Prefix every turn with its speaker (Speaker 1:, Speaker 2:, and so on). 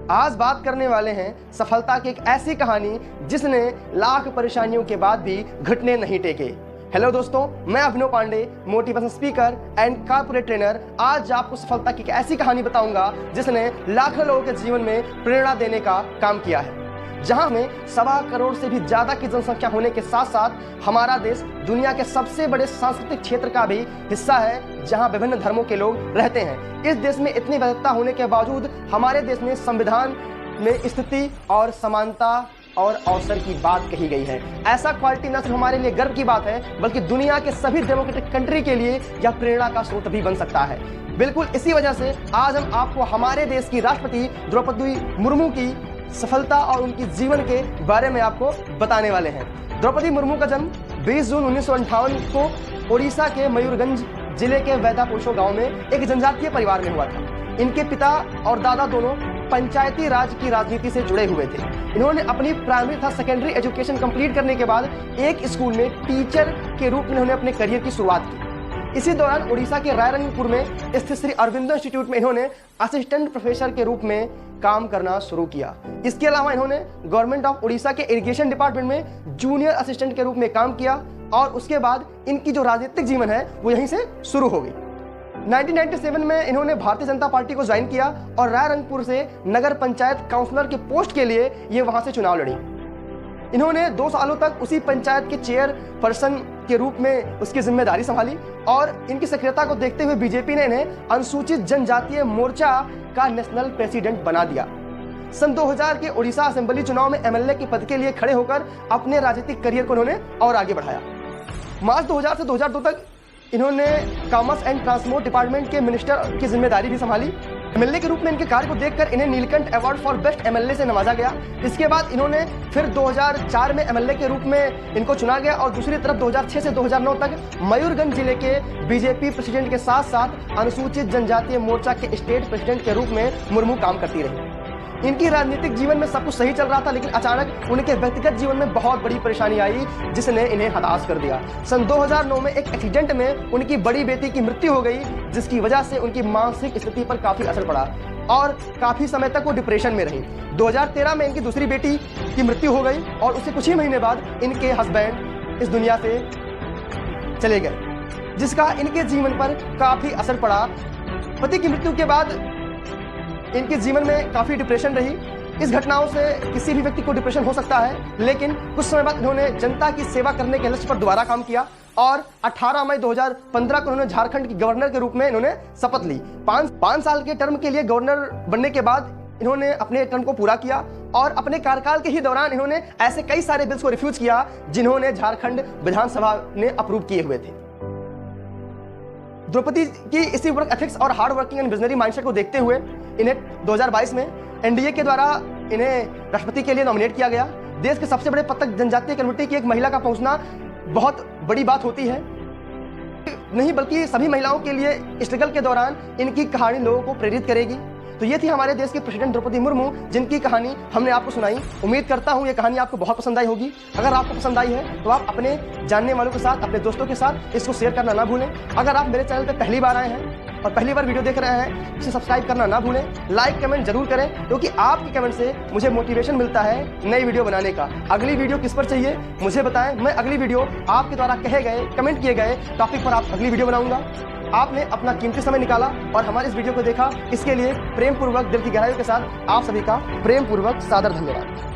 Speaker 1: आज बात करने वाले हैं सफलता की एक ऐसी कहानी जिसने लाख परेशानियों के बाद भी घुटने नहीं टेके। हेलो दोस्तों, मैं Abhinav Pandey, motivation speaker and corporate trainer. आज आपको सफलता की एक ऐसी कहानी बताऊंगा जिसने लाखों लोगों के जीवन में प्रेरणा देने का काम किया है। जहां में 1.25 करोड़ से भी ज्यादा की जनसंख्या होने के साथ साथ हमारा देश दुनिया के सबसे बड़े सांस्कृतिक क्षेत्र का भी हिस्सा है, जहां विभिन्न धर्मों के लोग रहते हैं। इस देश में इतनी विविधता होने के बावजूद हमारे देश में संविधान में स्थिति और समानता और अवसर की बात कही गई है। ऐसा क्वालिटी न सिर्फ हमारे लिए गर्व की बात है, बल्कि दुनिया के सभी डेमोक्रेटिक कंट्री के लिए यह प्रेरणा का स्रोत भी बन सकता है। बिल्कुल इसी वजह से आज हम आपको हमारे देश की राष्ट्रपति द्रौपदी मुर्मू की सफलता और उनकी जीवन के बारे में आपको बताने वाले हैं। द्रौपदी मुर्मू का जन्म 20 जून 1958 को ओडिशा के मयूरगंज जिले के वैदापुरुषो गांव में एक जनजातीय परिवार में हुआ था। इनके पिता और दादा दोनों पंचायती राज की राजनीति से जुड़े हुए थे। इन्होंने अपनी प्राइमरी तथा सेकेंडरी एजुकेशन कंप्लीट करने के बाद एक स्कूल में टीचर के रूप में इन्होंने अपने करियर की शुरुआत की। इसी दौरान उड़ीसा के रायरंगपुर में स्थित श्री अरविंदो इंस्टीट्यूट में इन्होंने असिस्टेंट प्रोफेसर के रूप में काम करना शुरू किया। इसके अलावा इन्होंने गवर्नमेंट ऑफ उड़ीसा के इरिगेशन डिपार्टमेंट में जूनियर असिस्टेंट के रूप में काम किया और उसके बाद इनकी जो राजनीतिक जीवन है वो यहीं से शुरू हो गई। 1997 में इन्होंने भारतीय जनता पार्टी को ज्वाइन किया और रायरंगपुर से नगर पंचायत काउंसलर के पोस्ट के लिए ये वहां से चुनाव लड़ी। इन्होंने 2 सालों तक उसी पंचायत के चेयरपर्सन के रूप में उसकी जिम्मेदारी संभाली और इनकी सक्रियता को देखते हुए बीजेपी ने इन्हें अनुसूचित जनजातीय मोर्चा का नेशनल प्रेसिडेंट बना दिया। सन 2000 के उड़ीसा असेंबली चुनाव में एमएलए के पद के लिए खड़े होकर अपने राजनीतिक करियर को इन्होंने और आगे बढ़ाया। मार्च 2000 से 2002 तक इन्होंने कॉमर्स एंड ट्रांसपोर्ट डिपार्टमेंट के मिनिस्टर की जिम्मेदारी भी संभाली। एमएलए के रूप में इनके कार्य को देखकर इन्हें Neelkanth award for best MLA से नवाजा गया। इसके बाद इन्होंने फिर 2004 में एमएलए के रूप में इनको चुना गया और दूसरी तरफ 2006 से 2009 तक मयूरगंज जिले के बीजेपी प्रेसिडेंट के साथ साथ अनुसूचित जनजातीय मोर्चा के स्टेट प्रेसिडेंट के रूप में मुर्मू काम करती रही। इनकी राजनीतिक जीवन में सब कुछ सही चल रहा था, लेकिन अचानक उनके व्यक्तिगत जीवन में बहुत बड़ी परेशानी आई जिसने इन्हें हताश कर दिया। सन 2009 में एक एक्सीडेंट में उनकी बड़ी बेटी की मृत्यु हो गई, जिसकी वजह से उनकी मानसिक स्थिति पर काफी असर पड़ा और काफी समय तक वो डिप्रेशन में रही। 2013 में इनकी दूसरी बेटी की मृत्यु हो गई और उससे कुछ ही महीने बाद इनके हस्बैंड इस दुनिया से चले गए, जिसका इनके जीवन पर काफी असर पड़ा। पति की मृत्यु के बाद इनके जीवन में काफी डिप्रेशन रही। इस घटनाओं से किसी भी व्यक्ति को डिप्रेशन हो सकता है, लेकिन कुछ समय बाद इन्होंने जनता की सेवा करने के लक्ष्य पर दोबारा काम किया और 18 मई 2015 को इन्होंने झारखंड की गवर्नर के रूप में इन्होंने शपथ ली। 5 साल के टर्म के लिए गवर्नर बनने के बाद इन्होंने अपने टर्म को पूरा किया और अपने कार्यकाल के ही दौरान इन्होंने ऐसे कई सारे बिल्स को रिफ्यूज किया जिन्होंने झारखंड विधानसभा ने अप्रूव किए हुए थे। द्रौपदी की इसी वर्क एथिक्स और hard working and visionary mindset को देखते हुए इन्हें 2022 में एनडीए के द्वारा इन्हें राष्ट्रपति के लिए नॉमिनेट किया गया। देश के सबसे बड़े पद तक जनजातीय कम्युनिटी की एक महिला का पहुंचना बहुत बड़ी बात होती है, नहीं बल्कि सभी महिलाओं के लिए स्ट्रगल के दौरान इनकी कहानी लोगों को प्रेरित करेगी। तो ये थी हमारे देश के प्रेसिडेंट द्रौपदी मुर्मू, जिनकी कहानी हमने आपको सुनाई। उम्मीद करता हूँ ये कहानी आपको बहुत पसंद आई होगी। अगर आपको पसंद आई है तो आप अपने जानने वालों के साथ, अपने दोस्तों के साथ इसको शेयर करना ना भूलें। अगर आप मेरे चैनल पर पहली बार आए हैं और पहली बार वीडियो देख रहे हैं, इसे सब्सक्राइब करना ना भूलें। लाइक कमेंट जरूर करें, क्योंकि आपके कमेंट से मुझे मोटिवेशन मिलता है नई वीडियो बनाने का। अगली वीडियो किस पर चाहिए मुझे बताएं, मैं अगली वीडियो आपके द्वारा कहे गए, कमेंट किए गए टॉपिक पर आप अगली वीडियो बनाऊंगा। आपने अपना कीमती समय निकाला और हमारे इस वीडियो को देखा, इसके लिए प्रेम पूर्वक, दिल की गहराइयों के साथ आप सभी का प्रेम पूर्वक सादर धन्यवाद।